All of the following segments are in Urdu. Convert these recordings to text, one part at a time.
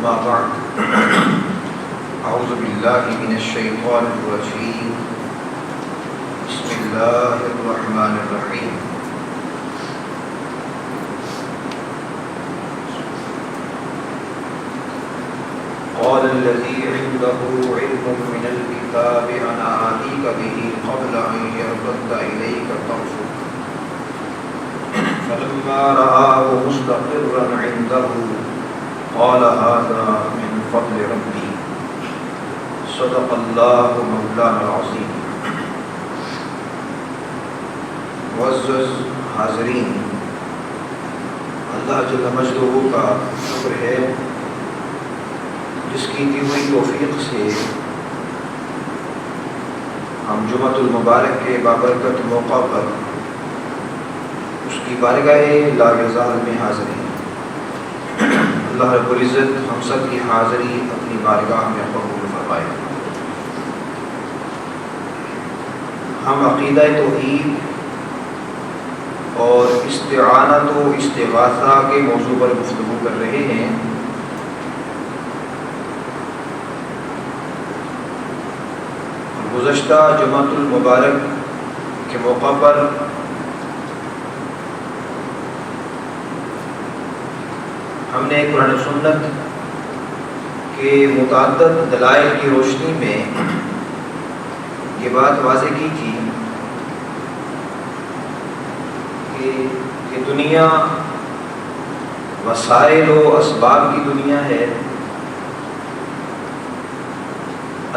أما بعد أعوذ بالله من الشيطان الرجيم بسم الله الرحمن الرحيم قال الذي عنده علم من الكتاب أنا آتيك به قبل أن يرتد إليك طرفك فلما رآه مستقرا عنده قال هذا من فضل ربي صدق الله مولانا العظیم۔ معزز حاضرین، اللہ جل مجدہ کا شکر ہے جس کی دی ہوئی توفیق سے ہم جمعۃ المبارک کے بابرکت موقع پر اس کی بارگاہ لا یزال میں حاضر ہیں۔ اللہ رب العزت ہم سب کی حاضری اپنی بارگاہ میں قبول فرمائے۔ ہم عقیدہ توحید اور استعانت و استغاثہ کے موضوع پر گفتگو کر رہے ہیں۔ گزشتہ جمعۃ المبارک کے موقع پر ہم نے قرآن و سنت کے متعدد دلائل کی روشنی میں یہ بات واضح کی تھی کہ یہ دنیا وسائل و اسباب کی دنیا ہے۔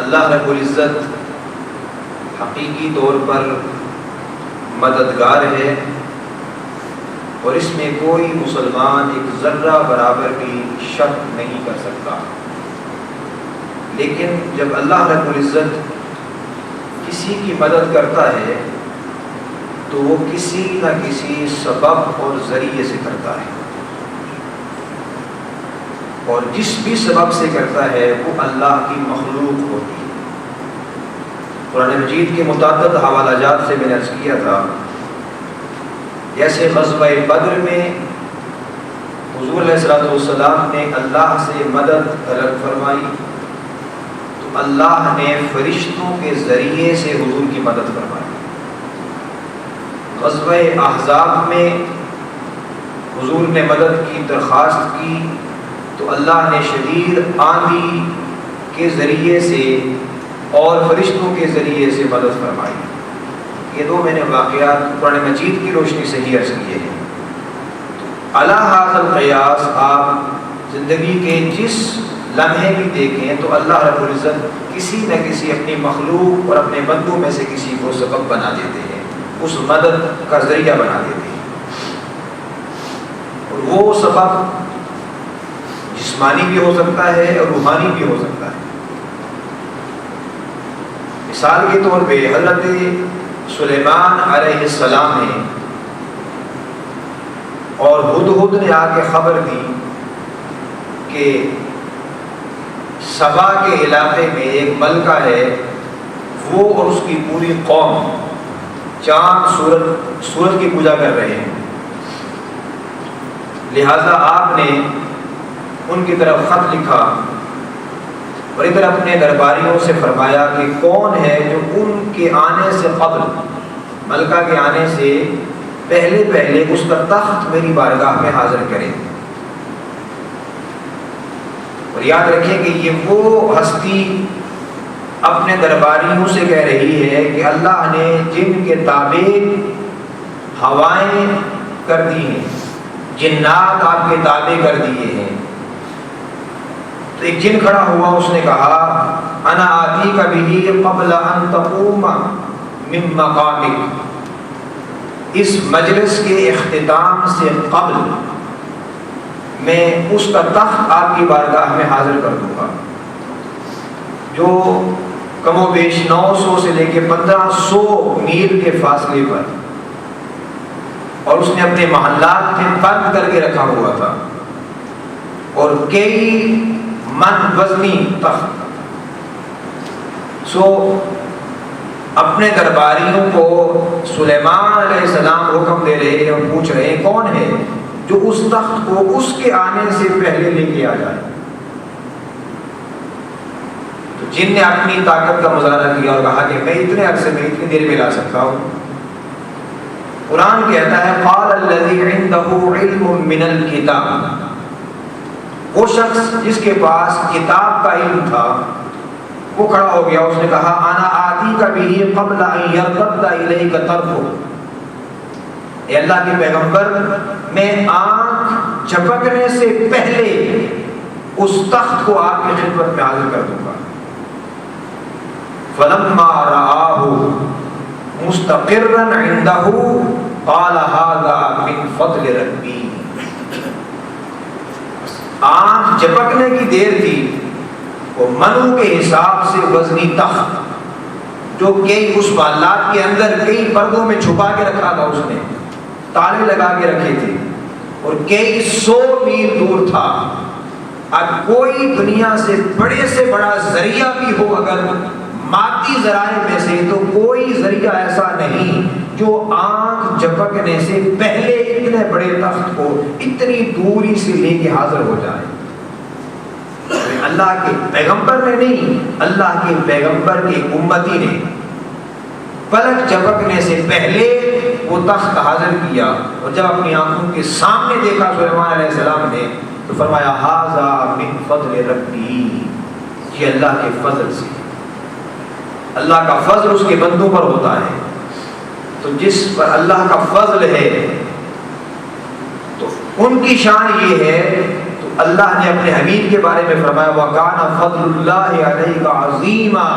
اللہ رب العزت حقیقی طور پر مددگار ہے اور اس میں کوئی مسلمان ایک ذرہ برابر بھی شک نہیں کر سکتا۔ لیکن جب اللہ رب العزت کسی کی مدد کرتا ہے تو وہ کسی نہ کسی سبب اور ذریعے سے کرتا ہے، اور جس بھی سبب سے کرتا ہے وہ اللہ کی مخلوق ہوتی ہے۔ قرآن مجید کے متعدد حوالہ جات سے میں نے عرض کیا تھا، جیسے غزوہ بدر میں حضور علیہ السلام نے اللہ سے مدد طلب فرمائی تو اللہ نے فرشتوں کے ذریعے سے حضور کی مدد فرمائی۔ غزوہ احزاب میں حضور نے مدد کی درخواست کی تو اللہ نے شدید آندھی کے ذریعے سے اور فرشتوں کے ذریعے سے مدد فرمائی۔ یہ دو میں نے واقعات قرآن مجید کی روشنی سے ہی عرض کیے ہیں۔ علی ھذا القیاس آپ زندگی کے جس لمحے بھی دیکھیں تو اللہ رب العزت کسی نہ کسی اپنی مخلوق اور اپنے بندوں میں سے کسی کو سبب بنا دیتے ہیں، اس مدد کا ذریعہ بنا دیتے ہیں، اور وہ سبب جسمانی بھی ہو سکتا ہے اور روحانی بھی ہو سکتا ہے۔ مثال کے طور پہ حضرت سلیمان علیہ السلام نے اور ہدہد نے آ کے خبر دی کہ سبا کے علاقے میں ایک ملکہ ہے، وہ اور اس کی پوری قوم چاند سورج کی پوجا کر رہے ہیں، لہذا آپ نے ان کی طرف خط لکھا اور ادھر اپنے درباریوں سے فرمایا کہ کون ہے جو ان کے آنے سے قبل، ملکہ کے آنے سے پہلے اس کا تخت میری بارگاہ میں حاضر کرے۔ اور یاد رکھیں کہ یہ وہ ہستی اپنے درباریوں سے کہہ رہی ہے کہ اللہ نے جن کے تابع ہوائیں کر دی ہیں، جنات آپ کے تابع کر دیے ہیں۔ تو ایک جن کھڑا ہوا، اس نے کہا انا آتیک بہ قبل ان تقوم من مقامک، اس مجلس کے اختتام سے قبل میں اس کا تخت آپ کی بارگاہ میں حاضر کر دوں گا، جو کم و بیش 900 سے لے کے 1500 میل کے فاصلے پر، اور اس نے اپنے محلات میں بند کر کے رکھا ہوا تھا، اور کئی من وزنی تخت۔ اپنے درباریوں کو سلیمان علیہ السلام حکم دے رہے ہیں اور پوچھ رہے ہیں کون ہے جو اس تخت کو اس کے آنے سے پہلے لے کے آ جائے۔ تو جن نے اپنی طاقت کا مظاہرہ کیا اور کہا کہ میں اتنے عرصے میں اتنی دیر میں لا سکتا ہوں. قرآن کہتا ہے قال الذی عنده علم من الکتاب، وہ شخص جس کے پاس کتاب کا علم تھا وہ کھڑا ہو گیا، اس نے کہا انا آتیک بہ قبل ان یرتد الیک طرفک، اے اللہ کے پیغمبر میں آنکھ جھپکنے سے پہلے اس تخت کو آپ کی خدمت میں حاضر کر دوں گا. فلما رآہ مستقرا عنده قال هذا من فضل ربی. آنکھ جھپکنے کی دیر تھی، وہ منو کے حساب سے وزنی تخت جو کئی اس بالات کے اندر کئی پردوں میں چھپا کے رکھا تھا، اس نے تالے لگا کے رکھے تھے اور کئی 100 میل دور تھا. اب کوئی دنیا سے بڑا ذریعہ بھی ہو اگر مادی ذرائع میں سے، تو کوئی ذریعہ ایسا نہیں جو آنکھ جھپکنے سے پہلے اتنے بڑے تخت کو اتنی دوری سے لے کے حاضر ہو جائے. اللہ کے پیغمبر نے نہیں، اللہ کے پیغمبر کی امتی نے پلک جھپکنے سے پہلے وہ تخت حاضر کیا، اور جب اپنی آنکھوں کے سامنے دیکھا سلیمان علیہ السلام نے تو فرمایا ھذا من فضل ربی، یہ اللہ کے فضل سے. اللہ کا فضل اس کے بندوں پر ہوتا ہے، تو جس پر اللہ کا فضل ہے تو ان کی شان یہ ہے. تو اللہ نے اپنے حبیب کے بارے میں فرمایا وَكَانَ فَضْلُ اللَّهِ عَلَيْكَ عَظِيمًا،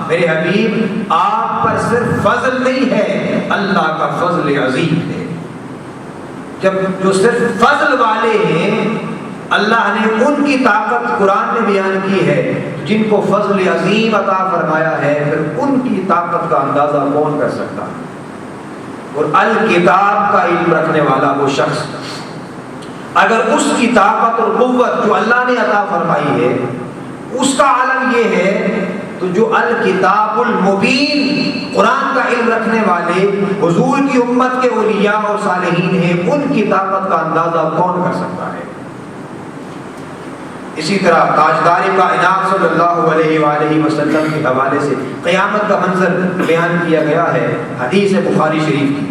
میرے حبیب آپ پر صرف فضل نہیں ہے، اللہ کا فضل عظیم ہے. جب جو صرف فضل والے ہیں اللہ نے ان کی طاقت قرآن میں بیان کی ہے، جن کو فضل عظیم عطا فرمایا ہے پھر ان کی طاقت کا اندازہ کون کر سکتا ہے. اور الکتاب کا علم رکھنے والا وہ شخص اگر اس کی طاقت اور قوت جو اللہ نے عطا فرمائی ہے اس کا عالم یہ ہے، تو جو الکتاب المبین قرآن کا علم رکھنے والے حضور کی امت کے اولیاء اور صالحین ہیں، ان کی طاقت کا اندازہ کون کر سکتا ہے. اسی طرح تاجدار کائنات صلی اللہ علیہ وآلہ وسلم کے حوالے سے قیامت کا منظر بیان کیا گیا ہے، حدیث بخاری شریف کی.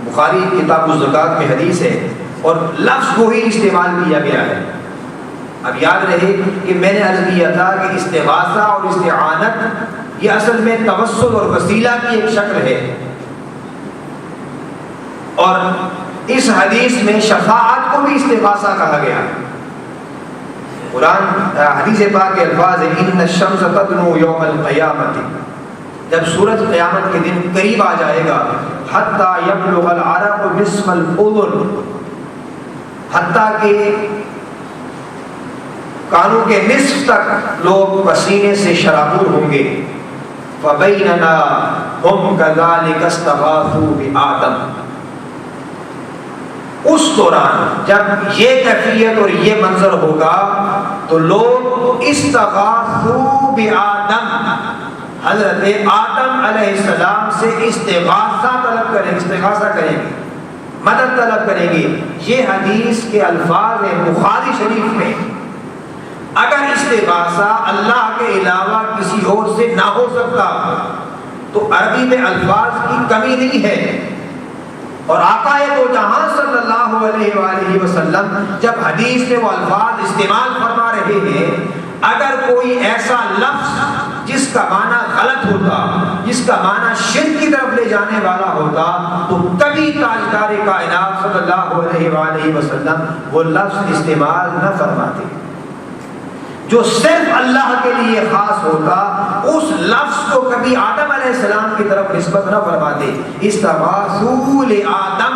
بخاری کتاب الزکات میں حدیث ہے اور لفظ وہی استعمال کیا گیا ہے. اب یاد رہے کہ میں نے عرض کیا تھا کہ استغاثہ اور استعانت یہ اصل میں توسل اور وسیلہ کی ایک شکل ہے، اور اس حدیث میں شفاعت کو بھی استغاثہ کہا گیا ہے. قرآن حدیث پاک کے الفاظ ہیں ان الشمس تدنو یوم القیامت، جب سورج قیامت کے دن قریب آ جائے گا حتی یبلغ العرق نصف الاذن، حتیٰ کہ کانوں کے نصف تک لوگ پسینے سے شرابور ہوں گے. فبیننا ہم کذالک استغاثوا بآدم، اس دوران جب یہ کیفیت اور یہ منظر ہوگا تو لوگ استغاثوا بآدم، حضرت آدم علیہ السلام سے استغاثہ طلب کریں گے، استغاثہ کریں گے، مدد طلب کریں گے. یہ حدیث کے الفاظ ہیں بخاری شریف میں. اگر استغاثہ اللہ کے علاوہ کسی اور سے نہ ہو سکتا تو عربی میں الفاظ کی کمی نہیں ہے. اور آقا دو جہاں صلی اللہ علیہ وآلہ وسلم جب حدیث میں وہ الفاظ استعمال فرما رہے ہیں، اگر کوئی ایسا لفظ جس کا معنی غلط ہوتا، جس کا معنی شرک کی طرف لے جانے والا ہوتا، تو کبھی تاجدار کائنات صلی اللہ علیہ وآلہ وسلم وہ لفظ استعمال نہ فرماتے. جو صرف اللہ کے لیے خاص ہوتا اس لفظ کو کبھی آدم علیہ السلام کی طرف نسبت نہ فرماتے. استغاثوا لآدم،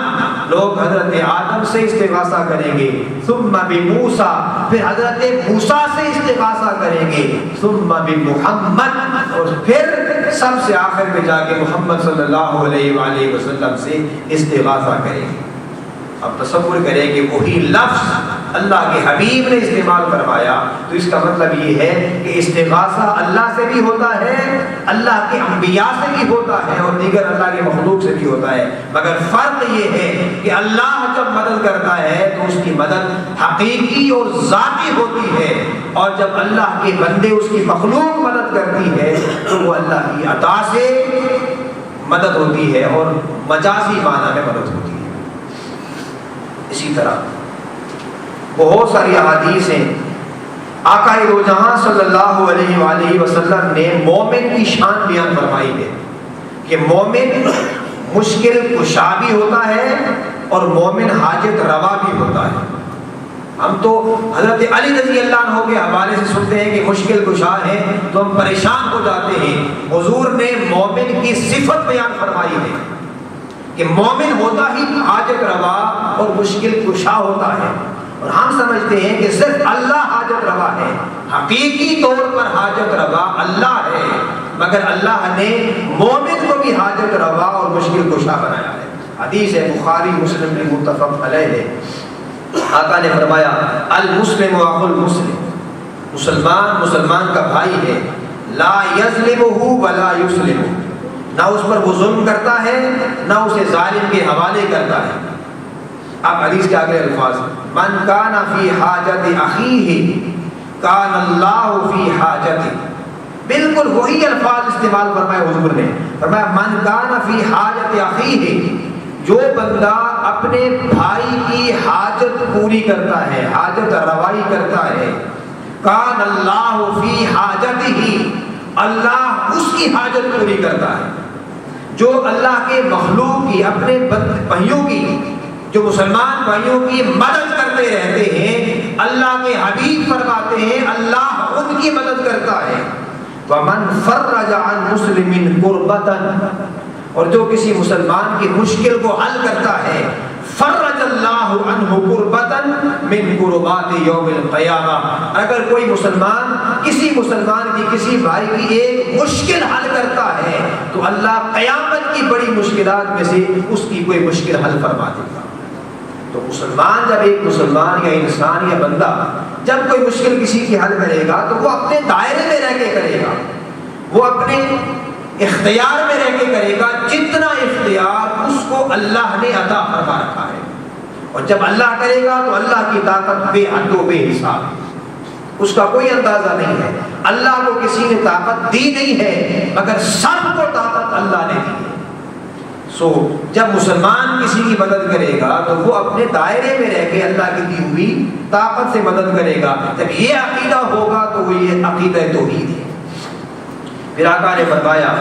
لوگ حضرت آدم سے استغاثہ کریں گے. ثم بموسیٰ، پھر حضرت موسیٰ سے استغاثہ کریں گے. ثم بمحمد، اور پھر سب سے آخر میں جا کے محمد صلی اللہ علیہ وآلہ وسلم سے استغاثہ کریں گے. اب تصور کریں کہ وہی لفظ اللہ کے حبیب نے استعمال فرمایا تو اس کا مطلب یہ ہے کہ استغاثہ اللہ سے بھی ہوتا ہے، اللہ کے انبیاء سے بھی ہوتا ہے اور دیگر اللہ کے مخلوق سے بھی ہوتا ہے، مگر فرق یہ ہے کہ اللہ جب مدد کرتا ہے تو اس کی مدد حقیقی اور ذاتی ہوتی ہے، اور جب اللہ کے بندے اس کی مخلوق مدد کرتی ہے تو وہ اللہ کی عطا سے مدد ہوتی ہے اور مجازی معنی میں مدد ہوتی ہے۔ اسی طرح بہت ساری احادیث ہیں، آقا دو جہاں صلی اللہ علیہ وآلہ وسلم نے مومن کی شان بیان فرمائی ہے کہ مومن مشکل کشا بھی ہوتا ہے اور مومن حاجت روا بھی ہوتا ہے۔ ہم تو حضرت علی رضی اللہ عنہ کے حوالے سے سنتے ہیں کہ مشکل کشا ہے تو ہم پریشان ہو جاتے ہیں، حضور نے مومن کی صفت بیان فرمائی ہے کہ مومن ہوتا ہی حاجت روا اور مشکل کشا ہوتا ہے، اور ہم سمجھتے ہیں کہ صرف اللہ حاجت روا ہے، حقیقی طور پر حاجت روا اللہ ہے، مگر اللہ نے مومن کو بھی حاجت روا اور مشکل کشا بنایا ہے۔ حدیث ہے بخاری مسلم میں متفق علیہ ہے، آقا نے فرمایا المسلم اخو المسلم، مسلمان مسلمان کا بھائی ہے، لا یظلمہ ولا یسلمہ، نہ اس پر وہ ظلم کرتا ہے نہ اسے ظالم کے حوالے کرتا ہے۔ اب حدیث کے آگے الفاظ، من کان فی حاجت اخیہ کان اللہ فی حاجتہ، بالکل وہی الفاظ استعمال فرمائے حضور نے، فرمایا من کان فی حاجت اخیہ، جو بندہ اپنے بھائی کی حاجت پوری کرتا ہے، حاجت روائی کرتا ہے، کان اللہ فی حاجتہ، اللہ اس کی حاجت پوری کرتا ہے۔ جو اللہ کے مخلوق کی، اپنے بھائیوں کی، جو مسلمان بھائیوں کی مدد کرتے رہتے ہیں، اللہ کے حبیب فرماتے ہیں اللہ ان کی مدد کرتا ہے۔ وَمَنْ فَرَّجَ عَنْ مُسْلِمٍ كُرْبَةً، اور جو کسی مسلمان کی مشکل کو حل کرتا ہے، فرج اللہ عنہ کربۃ من کربات یوم القیامہ، اگر کوئی مسلمان کسی مسلمان کی، کسی بھائی کی ایک مشکل حل کرتا ہے تو اللہ قیامت کی بڑی مشکلات میں سے اس کی کوئی مشکل حل فرما دے گا۔ تو مسلمان جب ایک مسلمان یا انسان یا بندہ جب کوئی مشکل کسی کی حل کرے گا تو وہ اپنے دائرے میں رہ کے کرے گا، وہ اپنے اختیار میں رہ کے کرے گا جتنا اختیار اس کو اللہ نے عطا فرما رکھا ہے، اور جب اللہ کرے گا تو اللہ کی طاقت بے حد و بے حساب ہے، اس کا کوئی اندازہ نہیں ہے۔ اللہ کو کسی نے طاقت دی نہیں ہے مگر سب کو طاقت اللہ نے دی ہے۔ سو جب مسلمان کسی کی مدد کرے گا تو وہ اپنے دائرے میں رہ کے اللہ کی دی ہوئی طاقت سے مدد کرے گا۔ جب یہ عقیدہ ہوگا تو وہ یہ عقیدہ توحید ہے۔ پھر آقا نے فرمایا،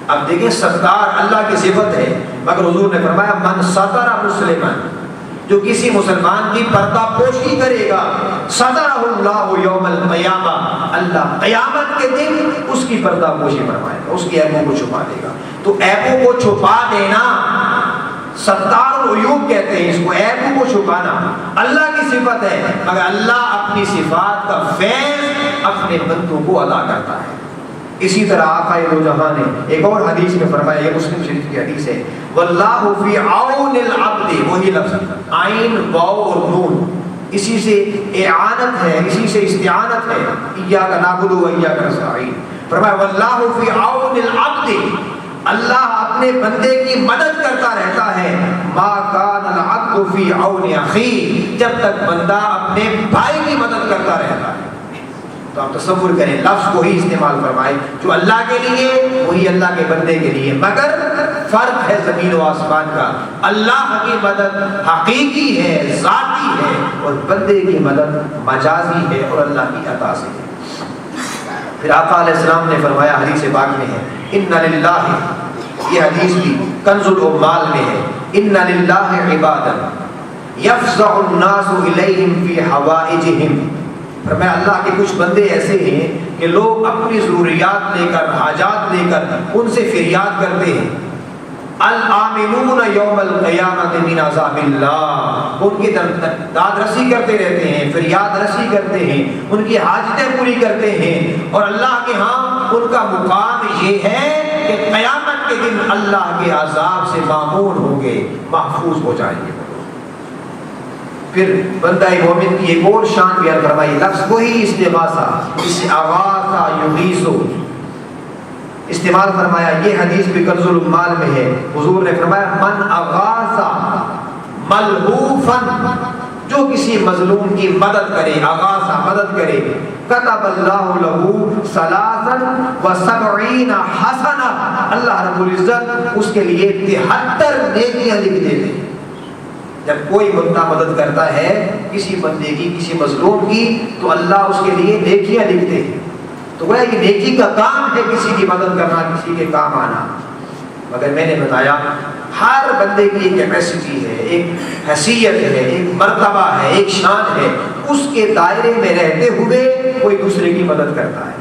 اب دیکھیں ستار اللہ کی صفت ہے، مگر حضور نے فرمایا من ستر مسلمن، جو کسی مسلمان کی پردہ پوشی کرے گا، سترہ اللہ یوم القیامہ، اللہ قیامت کے دن اس کی پردہ پوشی فرمائے گا، اس کی عیبوں کو چھپا دے گا۔ تو عیبوں کو چھپا دینا ستار العیوب کہتے ہیں، اس کو عیبوں کو چھپانا اللہ کی صفت ہے، مگر اللہ اپنی صفات کا فیض اپنے بندوں کو ادا کرتا ہے۔ اسی طرح آقا دو جہاں نے ایک اور حدیث میں فرمایا، یہ مسلم شریف کی حدیث ہے، واللہ فی عون العبد، وہی لفظ عین واو اور نون، اسی سے اعانت ہے، اسی سے استعانت ہے، ایاک نعبد و ایاک نستعین، فرمایا واللہ فی عون العبد، اللہ اپنے بندے کی مدد کرتا رہتا ہے، ما کان العبد فی عون اخیہ، جب تک بندہ اپنے بھائی کی مدد کرتا رہتا ہے۔ تو آپ تصور کریں، لفظ کو ہی استعمال فرمائے، جو اللہ کے لیے وہی اللہ کے بندے کے لیے، مگر فرق ہے زمین و آسمان کا۔ اللہ کی مدد حقیقی ہے، ذاتی ہے، اور بندے کی مدد مجازی ہے اور اللہ کی عطا سے ہے۔ پھر آقا علیہ السلام نے فرمایا، حدیث پاک میں ہے، ان للہ، یہ حدیث بھی کنز العمال میں ہے، ان للہ عبادا یفزع الناس الیہم فی حوائجہم، فرمایا اللہ کے کچھ بندے ایسے ہیں کہ لوگ اپنی ضروریات لے کر، حاجات لے کر ان سے فریاد کرتے ہیں، العاملون یوم القیامت من عذاب اللہ، ان کی داد رسی کرتے رہتے ہیں، فریاد رسی کرتے ہیں، ان کی حاجتیں پوری کرتے ہیں، اور اللہ کے ہاں ان کا مقام یہ ہے کہ قیامت کے دن اللہ کے عذاب سے مامون ہوں گے، محفوظ ہو جائیں گے۔ پھر بندہ مومن کی ایک اور شان بیان فرمائی، لفظ وہی استغاثہ، استغاثہ یغیثو استعمال فرمایا۔ یہ حدیث بھی کنز العمال میں ہے، حضور نے فرمایا من اغاث ملہوفا، جو کسی مظلوم کی مدد کرے، اغاثہ مدد کرے، کتب اللہ لہ ثلاثا وسبعین حسنہ، اللہ رب العزت اس کے لیے 73 نیکیاں لکھ دیتے ہیں۔ جب کوئی بندہ مدد کرتا ہے کسی بندے کی، کسی مظلوم کی، تو اللہ اس کے لیے نیکیاں لکھتے ہیں۔ تو وہ یہ نیکی کا کام ہے کسی کی مدد کرنا، کسی کے کام آنا۔ مگر میں نے بتایا ہر بندے کی ایک کیپیسٹی ہے، ایک حیثیت ہے، ایک مرتبہ ہے، ایک شان ہے، اس کے دائرے میں رہتے ہوئے کوئی دوسرے کی مدد کرتا ہے۔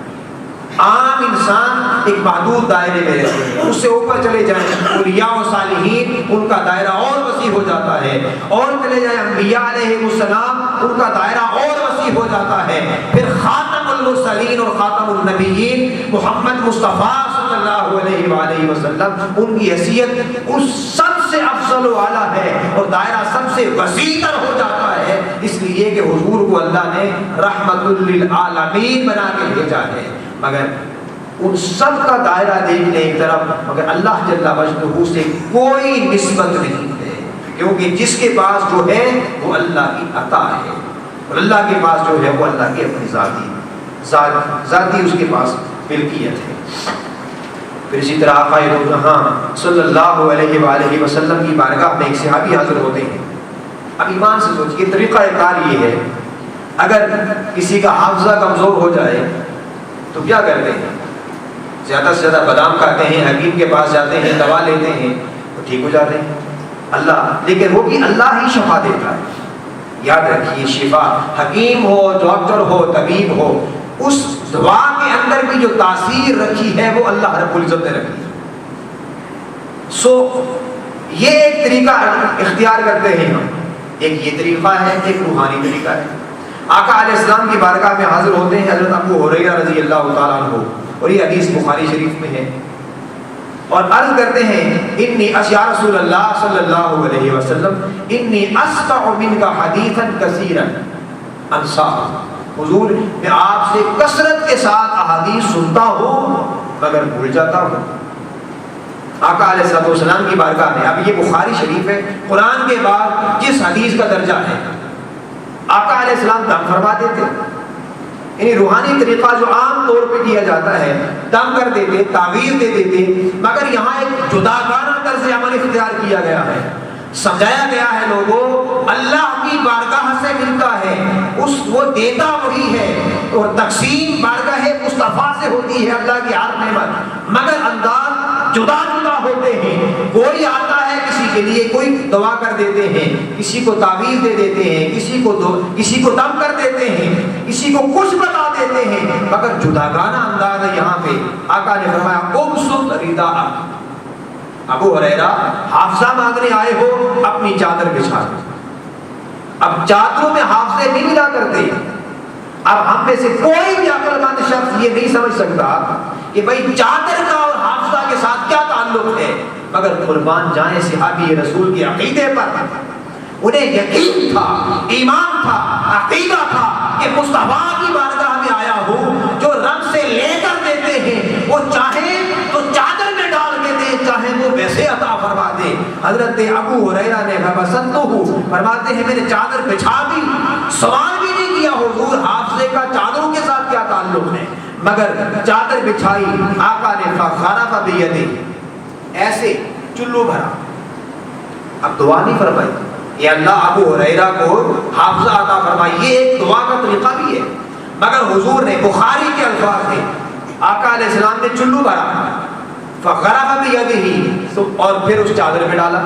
عام انسان ایک محدود دائرے میں رہتے ہیں، اس سے اوپر چلے جائیں اولیاء و صالحین، ان کا دائرہ اور وسیع ہو جاتا ہے، اور چلے جائیں انبیاء علیہ السلام، ان کا دائرہ اور وسیع ہو جاتا ہے۔ پھر خاتم المرسلین اور خاتم النبیین محمد مصطفیٰ صلی اللہ علیہ وآلہ وسلم، ان کی حیثیت اس سب سے افضل و اعلیٰ ہے، اور دائرہ سب سے وسیع تر ہو جاتا ہے، اس لیے کہ حضور کو اللہ نے رحمت للعالمین بنا کے بھیجا ہے۔ مگر ان سب کا دائرہ دیکھنے ایک طرف، مگر اللہ جل وجلہ سے کوئی نسبت نہیں ہے، کیونکہ جس کے پاس جو ہے وہ اللہ کی عطا ہے، اور اللہ کے پاس جو ہے وہ اللہ کی اپنی ذاتی اس کے پاس ملکیت ہے۔ پھر اسی طرح آقا دو جہاں صلی اللہ علیہ وآلہ وسلم کی بارگاہ میں ایک صحابی حاضر ہوتے ہیں۔ اب ایمان سے سوچئے، طریقہ کار یہ ہے، اگر کسی کا حافظہ کمزور ہو جائے تو کیا کرتے ہیں؟ زیادہ سے زیادہ بادام کھاتے ہیں، حکیم کے پاس جاتے ہیں، دوا لیتے ہیں تو ٹھیک ہو جاتے ہیں اللہ، لیکن وہ بھی اللہ ہی شفا دیتا ہے۔ یاد رکھیے، شفا حکیم ہو، ڈاکٹر ہو، طبیب ہو، اس دعا کے اندر بھی جو تاثیر رکھی ہے وہ اللہ رب العزت نے رکھی ہے۔ یہ ایک طریقہ اختیار کرتے ہیں ہم، ایک یہ طریقہ ہے، ایک روحانی طریقہ ہے۔ آقا علیہ السلام کی بارگاہ میں حاضر ہوتے ہیں حضرت ابو ہریرہ رضی اللہ تعالیٰ عنہ، اور یہ حدیث بخاری شریف میں ہے، اور عرض کرتے ہیں انی یا رسول اللہ صلی اللہ علیہ وسلم انی اسمع منک حدیثا کثیرا انسا، حضور میں آپ سے کثرت کے ساتھ احادیث سنتا ہوں مگر بھول جاتا ہوں۔ آقا علیہ السلام کی بارگاہ میں، اب یہ بخاری شریف ہے، قرآن کے بعد جس حدیث کا درجہ ہے، آقا علیہ السلام دم فرما دیتے، یعنی روحانی طریقہ جو عام طور پہ کیا جاتا ہے، دم کر دیتے، تعویذ دے دیتے، مگر یہاں ایک جداگانہ طرز عمل اختیار کیا گیا ہے، سمجھایا گیا ہے لوگوں اللہ کی بارگاہ سے ملتا ہے، وہ دیتا وہی ہے، اور تقسیم بارگاہ مصطفیٰ سے ہوتی ہے اللہ کی ہر نعمت، مگر انداز جدا جدا ہوتے ہیں۔ کوئی آتا ہے کسی کے لیے کوئی دعا کر دیتے ہیں، کسی کو تعویذ دے دیتے ہیں، کسی کو دم کر دیتے ہیں، کسی کو کچھ بتا دیتے ہیں، مگر جداگانہ انداز ہے یہاں پہ۔ آقا نے فرمایا ابسط رداءک، ابو ہریرہ حافظہ مانگنے آئے ہو اپنی چادر بچھا دو۔ اب چادروں میں حافظے نہیں ملا کرتے، اب ہم میں سے کوئی بھی عقل مند شخص یہ نہیں سمجھ سکتا کہ بھائی چادر کا اور حافظہ کے ساتھ کیا تعلق ہے، مگر قربان جائیں صحابی رسول کے عقیدے پر، انہیں یقین تھا، ایمان تھا، عقیدہ تھا کہ مصطفیٰ کی بارگاہ میں آیا ہوں جو رب سے لے کر دیتے ہیں، وہ چاہے تو چادر میں ڈال کے دے، چاہے وہ ویسے عطا فرما دے۔ حضرت ابو ہریرہ نے فرماتے ہیں میں نے چادر بچھا دی، سوال بھی نہیں کیا حضور حافظے کا چادروں کے ساتھ کیا تعلق ہے، مگر چادر بچھائی، آقا نے فخرف بیدہ، ایسے چلو بھرا، اب دعا نہیں فرمائی یہ اللہ ابو ہریرہ کو حافظہ عطا فرمائی، یہ ایک دعا کا طریقہ بھی ہے، مگر حضور نے بخاری کے الفاظ ہیں، آقا علیہ السلام نے چلو بھرا فغرف بیدہ، اور پھر اس چادر میں ڈالا،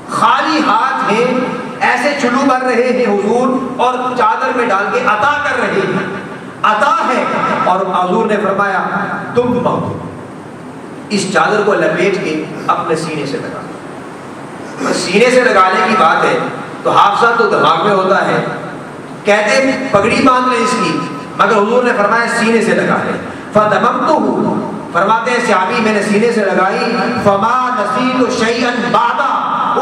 خالی ہاتھ ہیں، ایسے چلو بھر رہے ہیں حضور اور چادر میں ڈال کے عطا کر رہے ہیں، عطا ہے، اور حضور نے فرمایا تم مانگو، اس چادر کو لپیٹ کے اپنے سینے سے لگا، سینے سے لگانے کی بات ہے تو حافظہ تو دماغ میں ہوتا ہے، کہتے پگڑی باندھ لیں اس کی، مگر حضور نے فرمایا سینے سے لگا لیں، فَدَمَمْتُهُ، فرماتے ہیں صحابی میں نے سینے سے لگائی، فَمَا نَسِيتُ شَيْئًا بَعْدَ،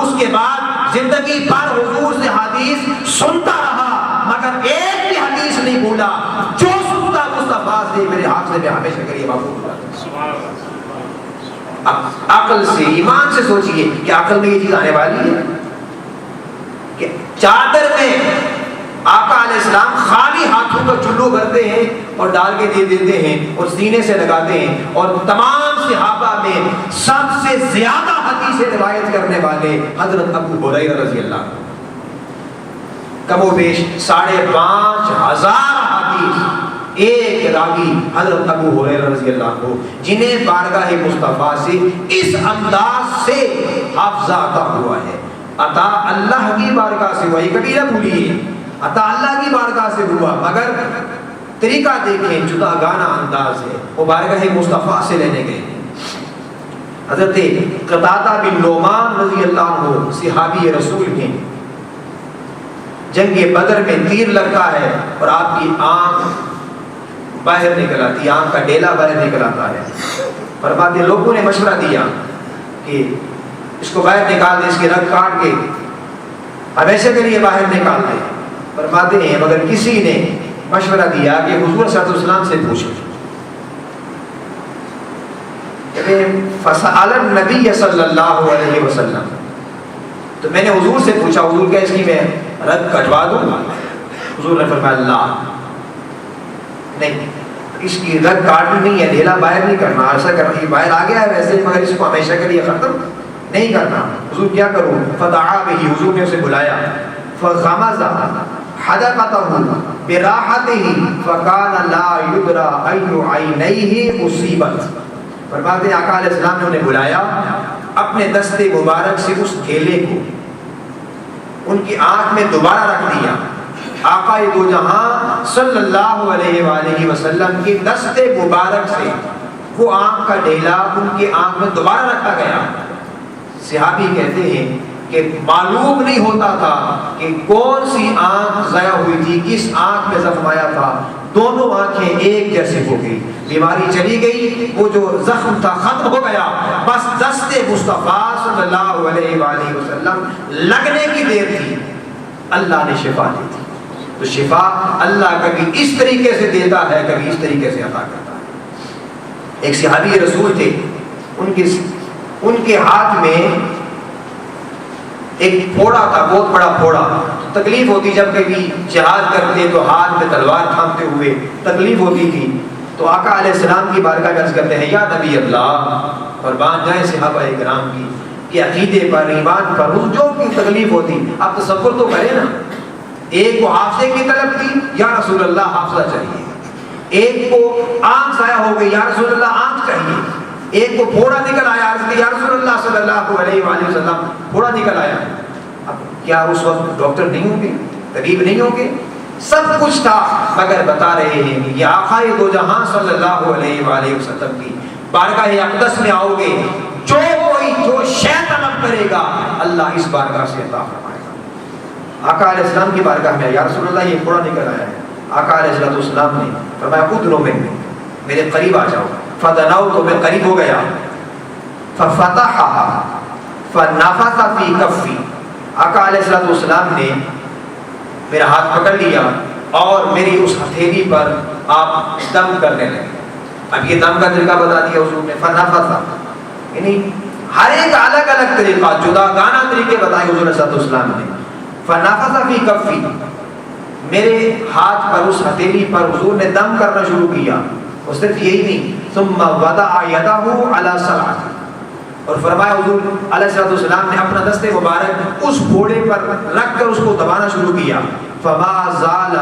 اس کے بعد زندگی بھر حضور سے حدیث سنتا رہا مگر ایک بھی حدیث نہیں بولا جو سنتا مصطفیٰ سے میرے حافظے میں ہمیشہ کریے محفوظ ہوا۔ عقل سے ایمان سے سوچئے کہ عقل میں یہ چیز آنے والی ہے کہ چادر میں آقا علیہ السلام خالی ہاتھوں کا چلو کرتے ہیں اور ڈال کے دے دیتے ہیں اور سینے سے لگاتے ہیں، اور تمام صحابہ میں سب سے زیادہ حدیث روایت کرنے والے حضرت ابو ہریرہ رضی اللہ عنہ، کم و بیش 5,500 حدیث ایک راوی حضرت ابو ہریرہ رضی اللہ عنہ جنہیں بارگاہ مصطفیٰ سے اس انداز سے حافظہ عطا ہوا ہے۔ عطا اللہ کی بارگاہ سے ہوا، یہ کبھی نہ بھولیے، عطا اللہ کی بارگاہ سے ہوا، مگر طریقہ دیکھیں جدا گانا انداز ہے، وہ بارگاہ مصطفیٰ سے لینے گئے۔ حضرت قتادہ بن نعمان رضی اللہ عنہ صحابی رسول ہیں، جنگ بدر میں تیر لگتا ہے اور آپ کی آنکھ باہر نکل آتی، آنکھ کا ڈیلا باہر نکل آتا ہے۔ فرماتے لوگوں نے مشورہ دیا کہ اس کو باہر نکال دیں، اس کی رگ کاٹ کے ہمیشہ کے لیے باہر نکال دیں۔ فرماتے ہیں مگر کسی نے مشورہ دیا کہ حضور صلی اللہ علیہ وسلم سے پوچھو۔ فسأل النبی صلی اللہ علیہ وسلم، تو میں نے حضور سے پوچھا حضور کیا اس کی میں رگ کٹوا دوں؟ حضور نے فرمایا اللہ نہیں، اس کی رگ کاٹنی نہیں ہے، ڈھیلا باہر نہیں کرنا، ایسا کرنا، یہ باہر آ گیا ہے ویسے مگر اس کو ہمیشہ کے لیے ختم نہیں کرنا۔ حضور کیا کروں؟ فدعا بہ، حضور نے اسے بلایا، فغمز حدقته براحته فكان لا يدرى اي عينيه اصيبت۔ فرماتے ہیں آقا علیہ السلام نے انہیں بلایا، اپنے دست مبارک سے اس ڈھیلے کو ان کی آنکھ میں دوبارہ رکھ دیا۔ آقا دو جہاں صلی اللہ علیہ وآلہ وسلم کی دست مبارک سے وہ آنکھ کا ڈھیلا ان کی آنکھ میں دوبارہ رکھا گیا۔ صحابی کہتے ہیں کہ معلوم نہیں ہوتا تھا کہ کون سی آنکھ ضائع ہوئی تھی، کس آنکھ میں زخم آیا تھا، دونوں آنکھیں ایک جیسے ہو گئی، بیماری چلی گئی، وہ جو زخم تھا ختم ہو گیا، بس دست مصطفیٰ صلی اللہ علیہ وآلہ وسلم لگنے کی دیر تھی، اللہ نے شفا دی تھی۔ تو شفا اللہ کبھی اس طریقے سے دیتا ہے، کبھی اس طریقے سے عطا کرتا ہے۔ ایک صحابی رسول تھے، ان کے ہاتھ میں ایک پھوڑا تھا، بہت بڑا پھوڑا، تکلیف ہوتی جب کبھی جہاد کرتے تو ہاتھ میں تلوار تھامتے ہوئے تکلیف ہوتی تھی، تو آقا علیہ السلام کی بارگاہ میں عرض کرتے ہیں یا نبی اللہ، قربان جائیں صحابہ کرام کی کہ عقیدے پر ایمان پر جو کی تکلیف ہوتی، آپ تصور تو کریں نا، ایک کو حافظے کی طلب تھی، یا رسول اللہ حافظہ چاہیے، ایک کو آنکھ ضائع ہو گئی، یا رسول اللہ آنکھ چاہیے، ایک کو پھوڑا نکل آیا، عرض کہ یا رسول اللہ صلی اللہ علیہ وآلہ وسلم پھوڑا نکل آیا۔ اب کیا اس وقت ڈاکٹر نہیں ہوں گے، طبیب نہیں ہوں گے؟ سب کچھ تھا، مگر بتا رہے ہیں کہ یہ آقا دو جہاں صلی اللہ علیہ وآلہ وسلم کی بارگاہ اقدس میں آؤ گے، جو کوئی جو شے طلب کرے گا اللہ اس بارگاہ سے عطا فرمائے گا۔ آقا علیہ السلام کی بارگاہ میں یا رسول اللہ یہ پھوڑا نکل آیا ہے، آقا علیہ السلام نے فرمایا ادنو منی، میرے قریب آ جاؤ، فدناؤ تو میں قریب ہو گیا، ففتحها فنفث فی کفی، آقا علیہ السلام نے میرا ہاتھ پکڑ لیا اور میری اس ہتھیلی پر آپ دم کرنے لگے۔ اب یہ دم کا طریقہ بتا دیا حضور نے، فنفث یعنی ہر ایک الگ الگ طریقہ، جدا گانا طریقے بتائے حضور صلی اللہ علیہ وسلم نے۔ فنفث فی کفی، میرے ہاتھ پر اس ہتھیلی پر حضور نے دم کرنا شروع کیا، اور صرف یہی نہیں، ثم وضع یدہ علی صلعۃ، اور فرمایا حضور علیہ السلام نے اپنا دست مبارک اس گھوڑے پر رکھ کر اس کو دبانا شروع کیا، فما زال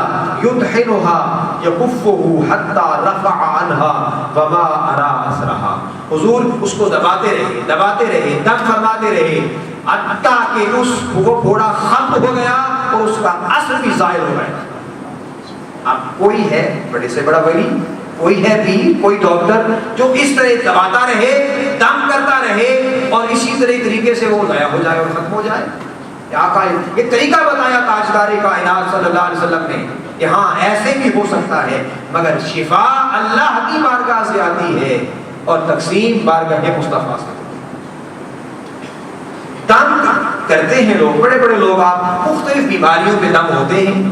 یطحنها یکفه حتى رفع عنها وما ارى اثرها، حضور اس کو دباتے رہے دم فرماتے رہے حتیٰ کہ اس وہ گھوڑا ختم ہو گیا اور اس کا اثر بھی ظاہر ہو گیا۔ اب کوئی ہے بڑے سے بڑا ولی، کوئی ہے بھی کوئی ڈاکٹر جو اس طرح دباتا رہے، دم کرتا رہے اور اسی طریقے سے وہ ضائع ہو جائے اور ختم ہو جائے؟ آقا یہ طریقہ بتایا تاجدار کائنات صلی اللہ علیہ وسلم نے کہ ہاں ایسے بھی ہو سکتا ہے، مگر شفا اللہ کی بارگاہ سے آتی ہے اور تقسیم بارگاہ مصطفیٰ سے۔ دم کرتے ہیں لوگ، بڑے بڑے لوگ، آپ مختلف بیماریوں پہ دم ہوتے ہیں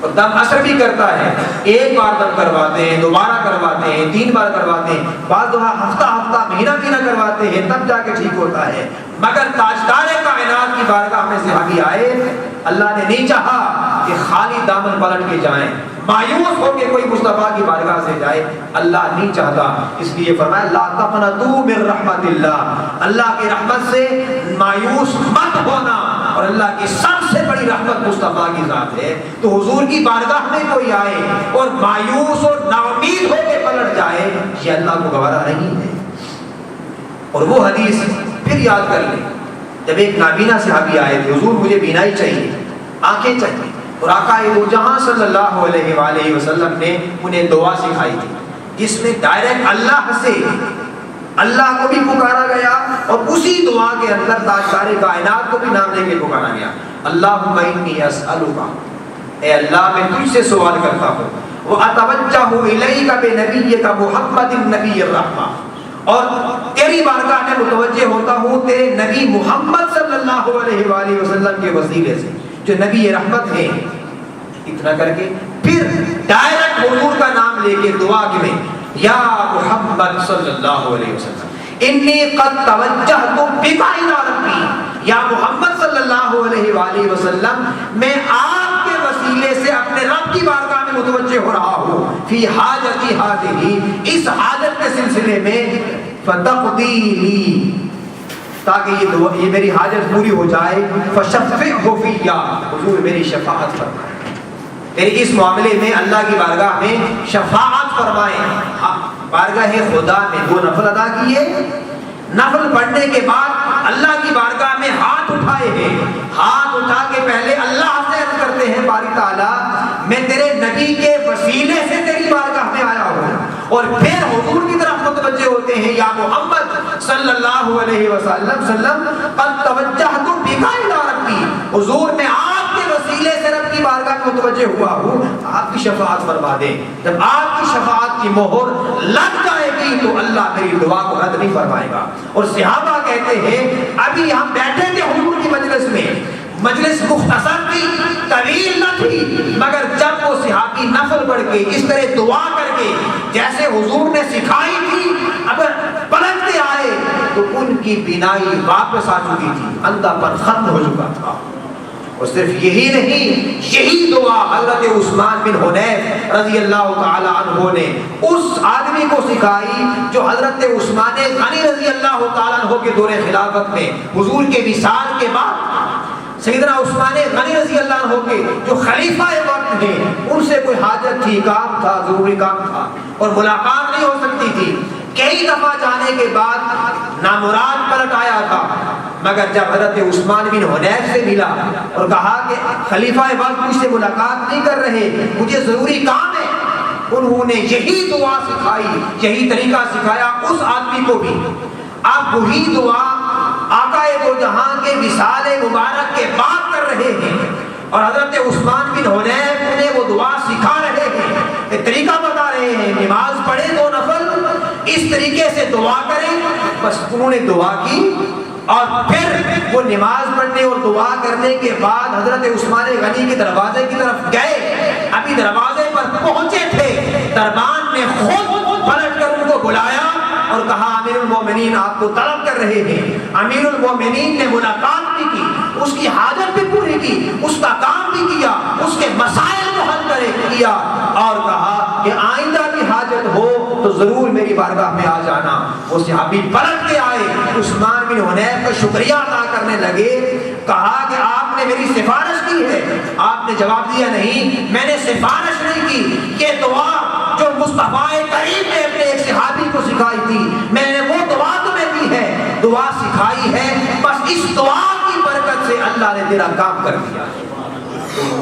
اور دم اثر بھی کرتا ہے، ایک بار دم کرواتے ہیں، دوبارہ کرواتے ہیں، 3 بار کرواتے ہیں، بعض دفعہ ہفتہ مہینہ کرواتے ہیں، تب جا کے ٹھیک ہوتا ہے۔ مگر تاجدار کائنات کی بارگاہ میں صحابی آئے، اللہ نے نہیں چاہا کہ خالی دامن پلٹ کے جائیں، مایوس ہو کے کوئی مصطفیٰ کی بارگاہ سے جائے، اللہ نہیں چاہتا، اس لیے فرمایا لا تقنطوا من رحمت اللہ، اللہ کی رحمت سے مایوس مت ہونا، اور اللہ کی سب سے بڑی رحمت مصطفیٰ کی ذات ہے۔ تو حضور کی بارگاہ میں کوئی آئے اور مایوس اور نا امید ہو کے پلٹ جائے، یہ اللہ کو گوارا نہیں ہے۔ اور وہ حدیث پھر یاد کر لیں، جب ایک نابینا صحابی آئے تھے، حضور مجھے بینائی چاہیے، آنکھیں چاہیے، اور آقا دو جہاں صلی اللہ علیہ وآلہ وسلم نے انہیں دعا سکھائی تھی، جس میں ڈائریکٹ اللہ سے اللہ کو بھی پکارا گیا، اور اسی دعا کے اندر تاجدار کائنات کو بھی نام لے کے پکارا گیا، اللہم انی اسألک، اے اللہ میں تجھ سے سوال کرتا ہوں، وَأَتَوَجَّهُ إِلَيْكَ بِنَبِيِّكَ مُحَمَّدٍ نَبِيِّ الرَّحْمَةِ، اور تیری بارگاہ میں متوجہ ہوتا ہوں تیرے نبی محمد صلی اللہ علیہ وآلہ وسلم کے وسیلے سے جو نبی رحمت ہے۔ اتنا کر کے پھر ڈائریکٹ حضور کا نام لے کے دعا میں یا محمد صلی اللہ علیہ وسلم انی قد توجہت بک الی ربی، یا محمد صلی اللہ علیہ وآلہ وسلم میں آپ کے وسیلے سے اپنے رب کی بارگاہ میں متوجہ ہو رہا ہوں، فی حاجتی ہذہ، اس حاجت کے سلسلے میں، فتقضی لی، تاکہ یہ میری حاجت پوری ہو جائے، فشفعہ فی، حضور میری شفاعت فرمائے، میری اس معاملے میں اللہ کی بارگاہ میں شفاعت فرمائیں۔ بارگاہ خدا میں 2 نفل ادا کیے، نفل پڑھنے کے بعد اللہ کی بارگاہ میں ہاتھ اٹھائے ہیں، ہاتھ اٹھا کے پہلے اللہ سے عرض کرتے ہیں باری تعالیٰ میں تیرے نبی کے وسیلے سے تیری بارگاہ میں آیا ہوں، اور پھر حضور کی طرف متوجہ ہوتے ہیں یا محمد صلی اللہ علیہ وسلم قد توجہت بک الی ربی، حضور میں آپ کے وسیلے سے رب کی بارگاہ میں متوجہ ہوا ہوں، آپ کی شفاعت فرما دیں۔ جب آپ کی شفاعت کی مہر لگ جائے گی تو اللہ میری دعا کو رد نہیں فرمائے گا۔ اور صحابہ کہتے ہیں ابھی ہم بیٹھے تھے حضور کی مجلس میں، مجلس مختصر تھی، طویل نہ تھی، مگر جب وہ صحابی نفل پڑھ کے اس طرح دعا کر کے جیسے حضور نے سکھائی تھی اگر پلٹ کے آئے تو ان کی بینائی واپس آ چکی تھی، اندھا پر ختم ہو چکا تھا۔ اور صرف یہی نہیں، یہی دعا حضرت عثمان بن حنیف رضی اللہ تعالی عنہ نے اس آدمی کو سکھائی جو حضرت عثمان غنی رضی اللہ تعالی عنہ کے دور خلافت میں حضور کے وصال کے بعد سیدنا عثمان غنی رضی اللہ عنہ کے جو خلیفہ وقت ہیں ان سے کوئی حاجت تھی، کام تھا، ضروری کام تھا، اور ملاقات نہیں ہو سکتی تھی، کئی دفعہ جانے کے بعد نامراد پلٹ آیا تھا، مگر جب حضرت عثمان بن حنیف سے ملا اور کہا کہ خلیفہ وقت مجھ سے ملاقات نہیں کر رہے، مجھے ضروری کام ہے، انہوں نے یہی دعا سکھائی، یہی طریقہ سکھایا اس آدمی کو بھی۔ آپ وہی دعا آقا دو جہاں کے وصال مبارک کے بعد کر رہے ہیں، اور حضرت عثمان بن حنیف نے وہ دعا سکھا رہے ہیں، ایک طریقہ بتا رہے ہیں، نماز پڑھے 2 نفل اس طریقے سے دعا کریں، بس انہوں نے دعا کی، اور پھر وہ نماز پڑھنے اور دعا کرنے کے بعد حضرت عثمان غنی کے دروازے کی طرف گئے، ابھی دروازے پر پہنچے تھے، دربان نے خود پلٹ کر ان کو بلایا اور کہا امیر المومنین آپ کو طلب کر رہے ہیں۔ امیر المومنین نے ملاقات بھی کی، اس کی حاجت بھی پوری کی، اس کا کام بھی کیا، اس کے مسائل کو حل کیا، اور کہا کہ آئندہ بھی حاجت ہو تو ضرور میری بارگاہ میں آ جانا۔ وہ صحابی پلٹ کے آئے، عثمان بن حنیف کا شکریہ ادا کرنے لگے، کہا کہ آپ نے میری سفارش کی ہے، آپ نے جواب دیا نہیں، میں نے سفارش نہیں کی، یہ دعا جو مصطفیٰ کریم نے اپنے ایک صحابی کو سکھائی تھی میں نے وہ دعا تمہیں دی ہے، دعا سکھائی ہے، بس اس دعا کی برکت سے اللہ نے تیرا کام کر دیا۔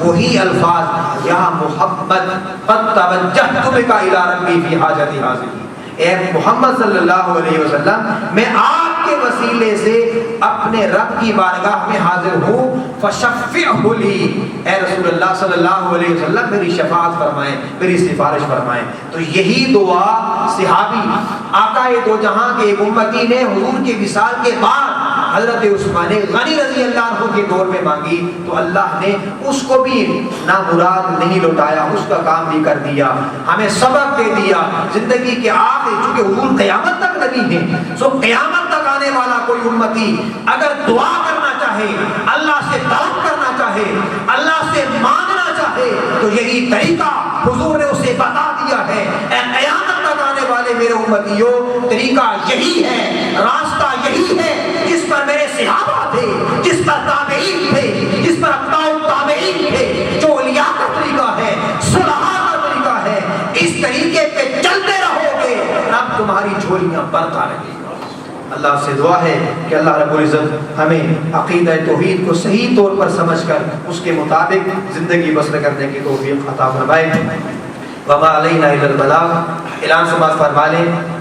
وہی الفاظ یا محمد قد توجہت بک الی ربی فی حاجتی ہذہ، اے محمد صلی اللہ علیہ وسلم میں آپ کے وسیلے سے اپنے رب کی بارگاہ میں حاضر ہوں، فشفعہ لی، اے رسول اللہ صلی اللہ علیہ وسلم میری شفاعت فرمائیں، میری سفارش فرمائیں۔ تو یہی دعا صحابی آقا دو جہاں کے ایک امتی نے حضور کے وصال کے بعد حضرت عثمان غنی رضی اللہ عنہ کے دور میں مانگی تو اللہ نے اس کو بھی نامراد نہیں لوٹایا، اس کا کام بھی کر دیا، ہمیں سبق دے دیا زندگی کے آخر، چونکہ حضور قیامت تک نبی ہیں، سو قیامت تک آنے والا کوئی امتی اگر دعا کرنا چاہے، اللہ سے طلب کرنا چاہے، اللہ سے مانگنا چاہے تو یہی طریقہ حضور نے اسے بتا دیا ہے۔ اے قیامت تک آنے والے میرے امتیوں، طریقہ یہی ہے، راستہ یہی ہے جس پر میرے صحابہ تھے، جس پر تابعین تھے، جس پر اتباع التابعین تھے، جو اولیاء کا طریقہ ہے، صلحاء کا طریقہ ہے۔ اس طریقے پہ چلتے رہو گے، رب تمہاری جھولیاں بھرتا رہے گا۔ اللہ سے دعا ہے کہ اللہ رب العزت ہمیں عقیدہ توحید کو صحیح طور پر سمجھ کر اس کے مطابق زندگی بسر کرنے کی توفیق عطا فرمائے۔ وما علینا الا البلاغ۔ اعلان سماعت فرما لیں۔